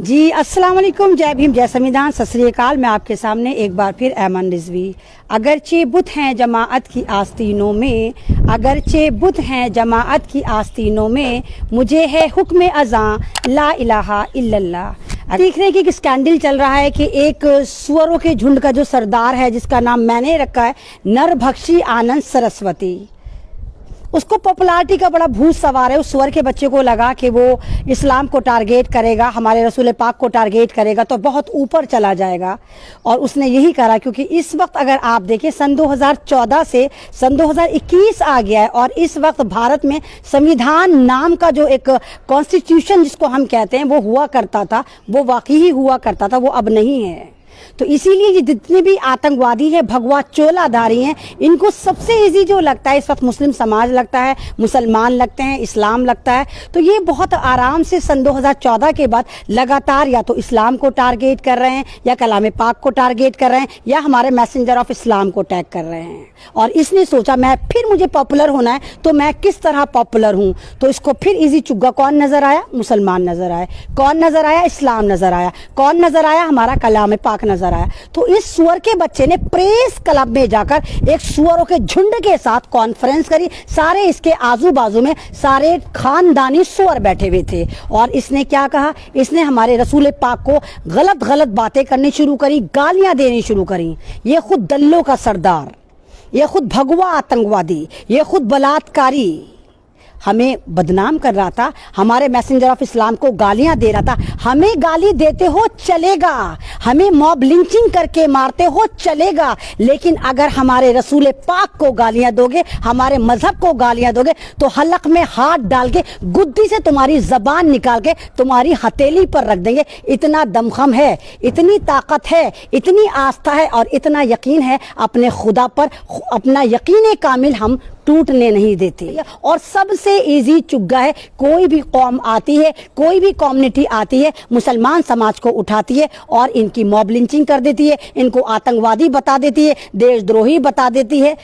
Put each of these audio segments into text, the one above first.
जी अस्सलाम वालेकुम, जय भीम, जय संविधान, सत श्री अकाल। मैं आपके सामने एक बार फिर ऐमन रिजवी। अगरचे बुत हैं जमाअत की आस्तीनों में, अगरचे बुत हैं जमाअत की आस्तीनों में, मुझे है हुक्म अज़ां ला इलाहा इल्लल्लाह। देख रहे हैं कि एक स्कैंडल चल रहा है कि एक सुअरों के झुंड का जो सरदार है, जिसका नाम मैंने रखा है नरभक्षी आनंद सरस्वती, उसको पॉपुलैरिटी का बड़ा भूत सवार है। उस सुअर के बच्चे को लगा कि वो इस्लाम को टारगेट करेगा, हमारे रसूल पाक को टारगेट करेगा तो बहुत ऊपर चला जाएगा, और उसने यही करा। क्योंकि इस वक्त अगर आप देखें, सन 2014 से सन 2021 आ गया है, और इस वक्त भारत में संविधान नाम का जो एक कॉन्स्टिट्यूशन जिसको हम कहते हैं वो हुआ करता था, वो वाकई ही हुआ करता था, वो अब नहीं है। तो इसीलिए ये जितने भी आतंकवादी हैं, भगवा चोलाधारी हैं, इनको सबसे इजी जो लगता है इस वक्त मुस्लिम समाज लगता है, मुसलमान लगते हैं, इस्लाम लगता है। तो ये बहुत आराम से सन 2014 के बाद लगातार या तो इस्लाम को टारगेट कर रहे हैं, या कलाम पाक को टारगेट कर रहे हैं, या हमारे मैसेंजर ऑफ इस्लाम को टैग कर रहे हैं। और इसने सोचा मुझे पॉपुलर होना है, तो मैं किस तरह पॉपुलर हूँ। तो इसको फिर इजी चुग्गा कौन नजर आया? मुसलमान नजर आए। कौन नजर आया? इस्लाम नजर आया। कौन नजर आया? हमारा कलाम पाक नजर आया। तो इस सुअर के बच्चे ने प्रेस क्लब में जाकर एक सुअरों के झुंड के साथ कॉन्फ्रेंस करी। सारे इसके आजू बाजू में सारे खानदानी सुअर बैठे हुए थे, और इसने क्या कहा? इसने हमारे रसूल पाक को गलत गलत बातें करनी शुरू करी, गालियां देनी शुरू करी। ये खुद दल्लों का सरदार, ये खुद भगवा आतंकवादी, ये खुद बलात्कारी हमें बदनाम कर रहा था, हमारे मैसेंजर ऑफ इस्लाम को गालियां दे रहा था। हमें गाली देते हो चलेगा, हमें मॉब लिंचिंग करके मारते हो चलेगा, लेकिन अगर हमारे रसूल पाक को गालियां दोगे, हमारे मजहब को गालियां दोगे, तो हलक में हाथ डाल के गुद्दी से तुम्हारी जबान निकाल के तुम्हारी हथेली पर रख देंगे। इतना दमखम है, इतनी ताकत है, इतनी आस्था है, और इतना यकीन है अपने खुदा पर। अपना यकीन कामिल हम टूटने नहीं देते। और सबसे इजी चुग्गा है, कोई भी कौम आती है, कोई भी कम्युनिटी आती है, मुसलमान समाज को उठाती है और इनकी मॉब लिंचिंग कर देती है, इनको आतंकवादी बता देती है, देशद्रोही बता देती है।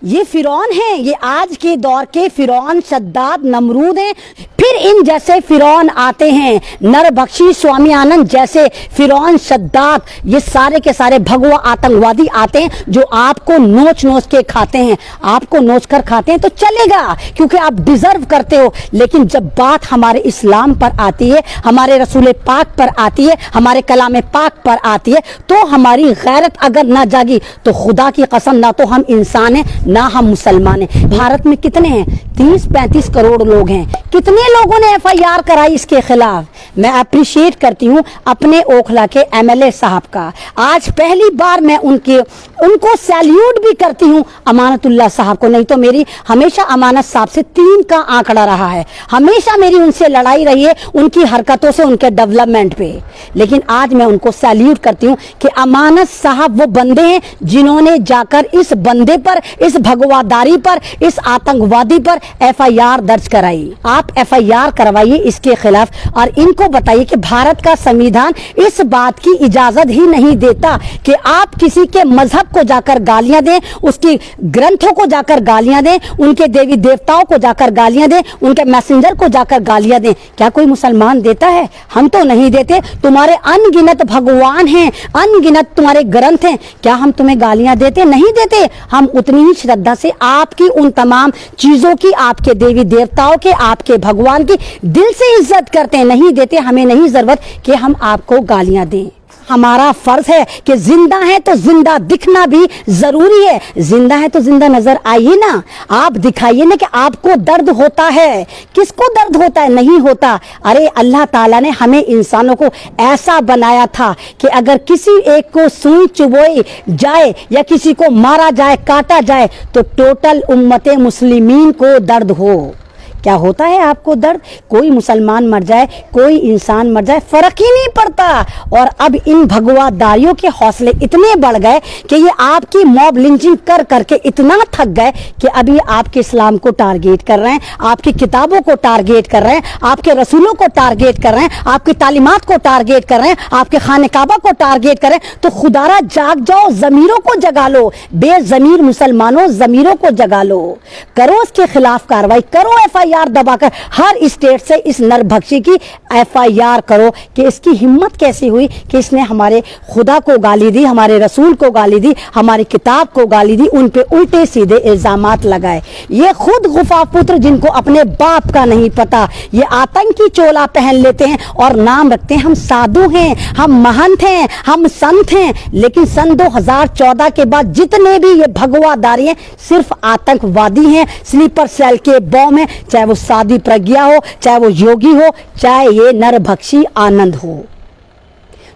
ये फिरौन हैं, ये आज के दौर के फिरौन, शद्दाद, नमरूद हैं। फिर इन जैसे फिरौन आते हैं, नरभक्षी स्वामी आनंद जैसे फिरौन, शद्दाद, ये सारे के सारे भगवा आतंकवादी आते हैं, जो आपको नोच नोच के खाते हैं। आपको नोच कर खाते हैं तो चलेगा, क्योंकि आप डिजर्व करते हो। लेकिन जब बात हमारे इस्लाम पर आती है, हमारे रसूल पाक पर आती है, हमारे कलाम पाक पर आती है, तो हमारी गैरत अगर ना जागी तो खुदा की कसम, ना तो हम इंसान हैं ना हम मुसलमान हैं। भारत में कितने हैं? 30-35 करोड़ लोग हैं। कितने लोगों ने FIR कराई इसके खिलाफ? मैं अप्रिशिएट करती हूँ अपने ओखला के MLA साहब का। आज पहली बार मैं उनको सैल्यूट भी करती हूँ, अमानतुल्लाह साहब को। नहीं तो मेरी हमेशा अमानत साहब से 3 का आंकड़ा रहा है, हमेशा मेरी उनसे लड़ाई रही है, उनकी हरकतों से, उनके डेवलपमेंट पे। लेकिन आज मैं उनको सैल्यूट करती हूँ कि अमानत साहब वो बंदे हैं जिन्होंने जाकर इस बंदे पर, इस भगवादारी पर, इस आतंकवादी पर FIR दर्ज कराई। आप FIR करवाइए इसके खिलाफ, और इनको बताइए कि भारत का संविधान इस बात की इजाजत ही नहीं देता कि आप किसी के मजहब को जाकर गालियां दें, उसकी ग्रंथों को जाकर गालियां दें, उनके देवी देवताओं को जाकर गालियां दें, उनके मैसेंजर को जाकर गालियां दें। क्या कोई मुसलमान देता है? हम तो नहीं देते। तुम्हारे अनगिनत भगवान हैं, अनगिनत तुम्हारे ग्रंथ हैं, क्या हम तुम्हें गालियां देते? नहीं देते। हम उतनी ही श्रद्धा से आपकी उन तमाम चीजों की, आपके देवी देवताओं के, आपके भगवान की दिल से इज्जत करते हैं। नहीं देते। हमें नहीं जरूरत कि हम आपको गालियां दें। हमारा फर्ज है कि जिंदा है तो जिंदा दिखना भी जरूरी है। जिंदा है तो जिंदा नजर आइए ना, आप दिखाइए ना कि आपको दर्द होता है। किसको दर्द होता है? नहीं होता। अरे अल्लाह ताला ने हमें इंसानों को ऐसा बनाया था कि अगर किसी एक को सुई चुभोई जाए या किसी को मारा जाए, काटा जाए, तो टोटल उम्मत मुस्लिमीन को दर्द हो। क्या होता है आपको दर्द? कोई मुसलमान मर जाए, कोई इंसान मर जाए, फर्क ही नहीं पड़ता। और अब इन भगवादारियों के हौसले इतने बढ़ गए कि ये आपकी मॉब लिंचिंग कर करके इतना थक गए कि अभी आपके इस्लाम को टारगेट कर रहे हैं, आपकी किताबों को टारगेट कर रहे हैं, आपके रसूलों को टारगेट कर रहे हैं, आपकी तालीमात को टारगेट कर रहे हैं, आपके खाने काबा को टारगेट कर रहे हैं। तो खुदारा जाग जाओ, जमीरों को जगा लो। बेजमीर मुसलमानों, जमीरों को जगा लो, करो इसके खिलाफ कार्रवाई, करो FIR FIR दबाकर हर स्टेट से इस नरभक्षी की FIR करो कि इसकी हिम्मत कैसी हुई कि इसने हमारे खुदा को गाली दी, हमारे रसूल को गाली दी, हमारी किताब को गाली दी, उन पे उल्टे सीधे इल्जामात लगाए। ये खुद गुफा पुत्र जिनको अपने बाप का नहीं पता, ये आतंकी चोला पहन लेते हैं और नाम रखते हैं हम साधु हैं, हम महंत हैं, हम संत हैं। लेकिन सन 2014 के बाद जितने भी ये भगवादारी हैं सिर्फ आतंकवादी हैं, स्लीपर सेल के बॉम्ब हैं, चाहे वो साधी प्रज्ञा हो, चाहे वो योगी हो, चाहे ये नरभक्षी आनंद हो।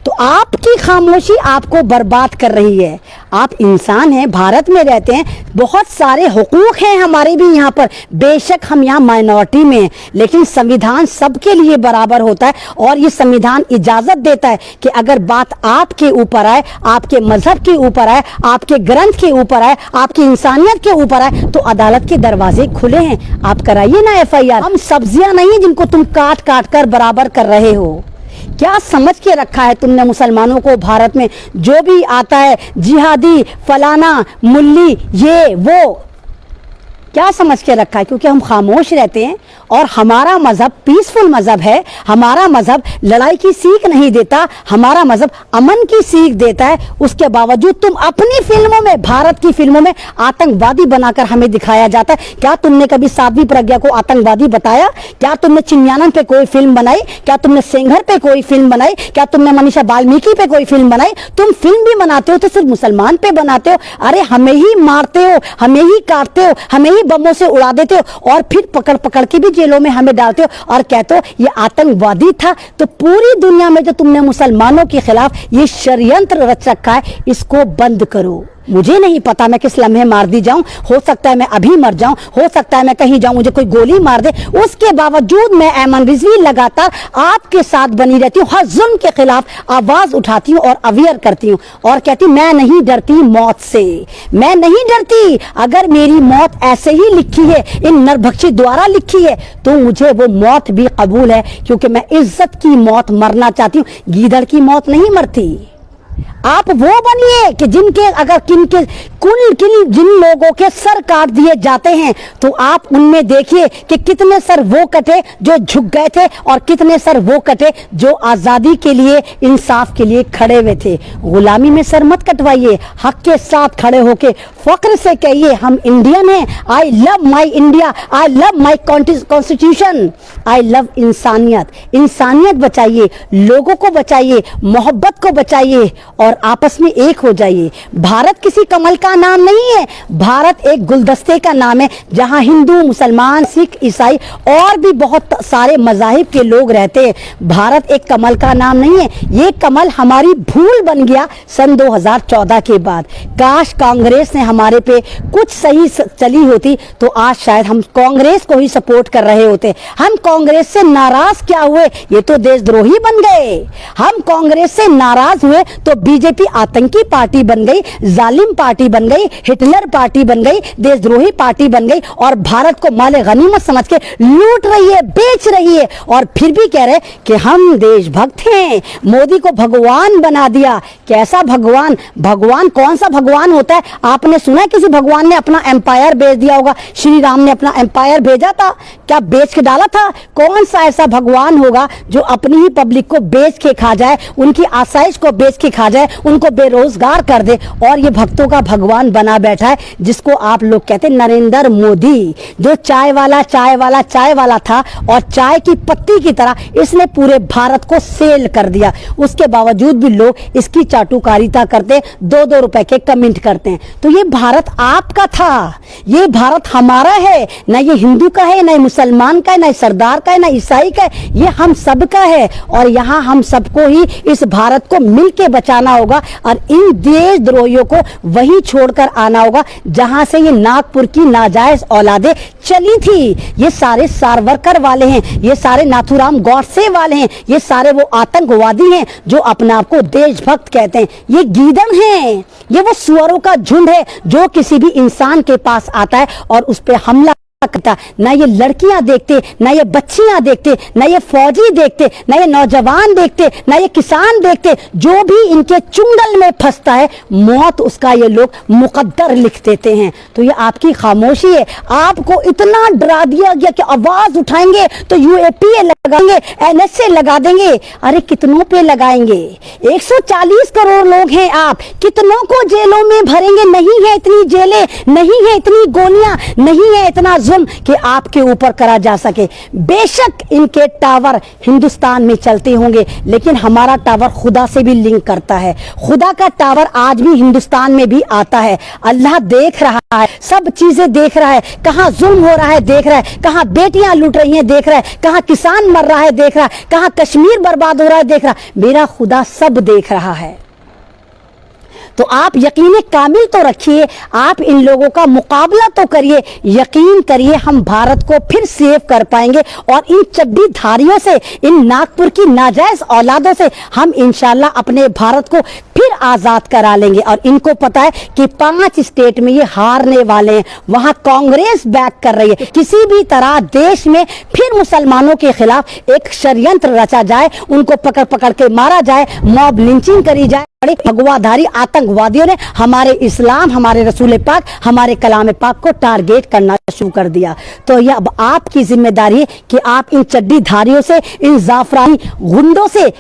तो आपकी खामोशी आपको बर्बाद कर रही है। आप इंसान हैं, भारत में रहते हैं, बहुत सारे हुकूक हैं हमारे भी यहाँ पर, बेशक हम यहाँ माइनॉरिटी में हैं, लेकिन संविधान सबके लिए बराबर होता है और ये संविधान इजाजत देता है कि अगर बात आपके ऊपर आए, आपके मजहब के ऊपर आए, आपके ग्रंथ के ऊपर आए, आपकी इंसानियत के ऊपर आए, तो अदालत के दरवाजे खुले हैं, आप कराइए ना FIR। हम सब्जियां नहीं जिनको तुम काट काट कर बराबर कर रहे हो। क्या समझ के रखा है तुमने मुसलमानों को? भारत में जो भी आता है जिहादी, फलाना, मुल्ली, ये वो, क्या समझ के रखा है? क्योंकि हम खामोश रहते हैं और हमारा मजहब पीसफुल मजहब है, हमारा मजहब लड़ाई की सीख नहीं देता, हमारा मजहब अमन की सीख देता है। उसके बावजूद तुम अपनी फिल्मों में, भारत की फिल्मों में आतंकवादी बनाकर हमें दिखाया जाता है। क्या तुमने कभी साध्वी प्रज्ञा को आतंकवादी बताया? क्या तुमने चिन्यानंद पे कोई फिल्म बनाई? क्या तुमने सेंगर पे कोई फिल्म बनाई? क्या तुमने मनीषा वाल्मीकि पे कोई फिल्म बनाई? तुम फिल्म भी बनाते हो तो सिर्फ मुसलमान पे बनाते हो। अरे हमें ही मारते हो, हमें ही काटते हो, हमें ही बमों से उड़ा देते हो और फिर पकड़ पकड़ के भी जेलों में हमें डालते हो और कहते हो ये आतंकवादी था। तो पूरी दुनिया में जो तुमने मुसलमानों के खिलाफ ये षड्यंत्र रच रखा है, इसको बंद करो। मुझे नहीं पता मैं किस लम्हे मार दी जाऊं, हो सकता है मैं अभी मर जाऊं, हो सकता है मैं कहीं जाऊं मुझे कोई गोली मार दे, उसके बावजूद मैं ऐमन रिजवी लगातार आपके साथ बनी रहती हूं, हर जुल्म के खिलाफ आवाज उठाती हूं और अवेयर करती हूं और कहती हूं मैं नहीं डरती मौत से, मैं नहीं डरती। अगर मेरी मौत ऐसे ही लिखी है, इन नरभक्षी द्वारा लिखी है, तो मुझे वो मौत भी कबूल है, क्योंकि मैं इज्जत की मौत मरना चाहती हूँ, गीदड़ की मौत नहीं मरती। आप वो बनिए कि जिनके अगर जिन लोगों के सर काट दिए जाते हैं तो आप उनमें देखिए कि कितने सर वो कटे जो झुक गए थे और कितने सर वो कटे जो आजादी के लिए, इंसाफ के लिए खड़े हुए थे। गुलामी में सर मत कटवाइए, हक के साथ खड़े होके फक्र से कहिए हम इंडियन हैं, I love my India, I love my constitution, I love इंसानियत। इंसानियत बचाइए, लोगों को बचाइए, मोहब्बत को बचाइए और आपस में एक हो जाइए। भारत किसी कमल का नाम नहीं है, भारत एक गुलदस्ते का नाम है जहां हिंदू, मुसलमान, सिख, ईसाई और भी बहुत सारे मजाहिब के लोग रहते हैं। भारत एक कमल का नाम नहीं है, ये कमल हमारी भूल बन गया सन 2014 के बाद। काश कांग्रेस ने हमारे पे कुछ सही चली होती तो आज शायद हम कांग्रेस को ही सपोर्ट कर रहे होते। हम कांग्रेस से नाराज क्या हुए? ये तो देशद्रोही बन गए। हम कांग्रेस से नाराज हुए तो बीजेपी आतंकी पार्टी बन गई, जालिम पार्टी बन गई, हिटलर पार्टी बन गई, देशद्रोही पार्टी बन गई और भारत को माले गनीमत समझ के लूट रही है, बेच रही है और फिर भी कह रहे कि हम देशभक्त हैं, मोदी को भगवान बना दिया। कैसा भगवान? भगवान कौन सा भगवान होता है? आपने सुना है किसी भगवान ने अपना एम्पायर बेच दिया होगा? श्री राम ने अपना एम्पायर भेजा था क्या? बेच के डाला था? कौन सा ऐसा भगवान होगा जो अपनी ही पब्लिक को बेच के खा जाए, उनकी आसाइश को बेच के खा जाए, उनको बेरोजगार कर दे और ये भक्तों का भगवान बना बैठा है, जिसको आप लोग कहते हैं नरेंद्र मोदी, जो चाय वाला था और चाय की पत्ती की तरह इसने पूरे भारत को सेल कर दिया। उसके बावजूद भी लोग इसकी चाटुकारिता करते, 2-2 रुपए के कमेंट करते हैं। तो ये भारत आपका था, ये भारत हमारा है, ना ये हिंदू का है, ना मुसलमान का है, ना सरदार का है, ना ईसाई का है, ये हम सब का है और यहाँ हम सबको ही इस भारत को मिलके बचाना होगा और इन देशद्रोहियों को वही छोड़कर आना होगा जहां से ये नागपुर की नाजायज औलादे चली थी। ये सारे सावरकर वाले हैं, ये सारे नाथुराम गॉडसे वाले हैं, ये सारे वो आतंकवादी हैं जो अपने आप को देशभक्त कहते हैं। ये गीदड़ हैं, ये वो सुअरों का झुंड है जो किसी भी इंसान के पास आता है और उस पर हमला करता, ना ये लड़कियां देखते, ना ये बच्चियां देखते, ना ये फौजी देखते, ना ये नौजवान देखते, ना ये किसान देखते। जो भी इनके चुंगल में फंसता है मौत उसका ये लोग मुकद्दर लिख देते हैं। तो ये आपकी खामोशी है। आपको इतना डरा दिया गया कि आवाज उठाएंगे तो यूएपीए लगाएंगे, एनएसए लगा देंगे। अरे कितनों पे लगाएंगे? 140 करोड़ लोग हैं आप, कितनों को जेलों में भरेंगे? नहीं है इतनी जेलें, नहीं है इतनी गोलियां, नहीं है इतना जुल्म कि आपके ऊपर करा जा सके। बेशक इनके टावर हिंदुस्तान में चलते होंगे, लेकिन हमारा टावर खुदा से भी लिंक करता है। खुदा का टावर आज भी हिंदुस्तान में भी आता है। अल्लाह देख रहा है, सब चीजें देख रहा है। कहां जुल्म हो रहा है देख रहा है, कहां बेटियां लूट रही हैं देख रहा है, कहां किसान मर रहा है देख रहा है, कहां कश्मीर बर्बाद हो रहा है देख रहा है। मेरा खुदा सब देख रहा है। तो आप यकीन कामिल तो रखिए, आप इन लोगों का मुकाबला तो करिए। यकीन करिए हम भारत को फिर सेव कर पाएंगे और इन चड्डीधारियों से, इन नागपुर की नाजायज औलादों से हम इंशाल्लाह अपने भारत को फिर आजाद करा लेंगे। और इनको पता है कि 5 स्टेट में ये हारने वाले हैं, वहां कांग्रेस बैक कर रही है। किसी भी तरह देश में फिर मुसलमानों के खिलाफ एक षड्यंत्र रचा जाए, उनको पकड़ पकड़ के मारा जाए, मॉब लिंचिंग करी जाए। बड़े भगवाधारी आतंकवादियों ने हमारे इस्लाम, हमारे रसूल पाक, हमारे कलाम पाक को टारगेट करना शुरू कर दिया। तो यह अब आपकी जिम्मेदारी है कि आप इन चड्डीधारियों से, इन जाफरानी गुंडों से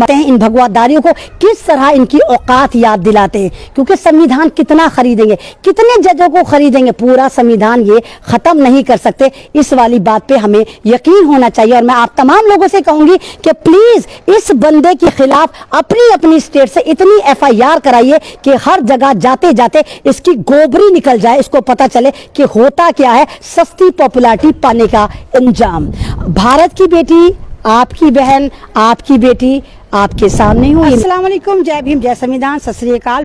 हैं, इन भगवादारियों को किस तरह इनकी औकात याद दिलाते हैं। क्योंकि संविधान कितना खरीदेंगे, कितने जजों को खरीदेंगे, पूरा संविधान ये खत्म नहीं कर सकते। इस वाली बात पे हमें यकीन होना चाहिए। और मैं आप तमाम लोगों से कहूंगी कि प्लीज इस बंदे के खिलाफ अपनी अपनी स्टेट से इतनी FIR कराइए कि हर जगह जाते जाते इसकी गोबरी निकल जाए, इसको पता चले कि होता क्या है सस्ती पॉपुलैरिटी पाने का अंजाम। भारत की बेटी, आपकी बहन, आपकी बेटी आपके सामने हुई। अस्सलाम वालेकुम, जय भीम, जय संविधान, सत श्री अकाल।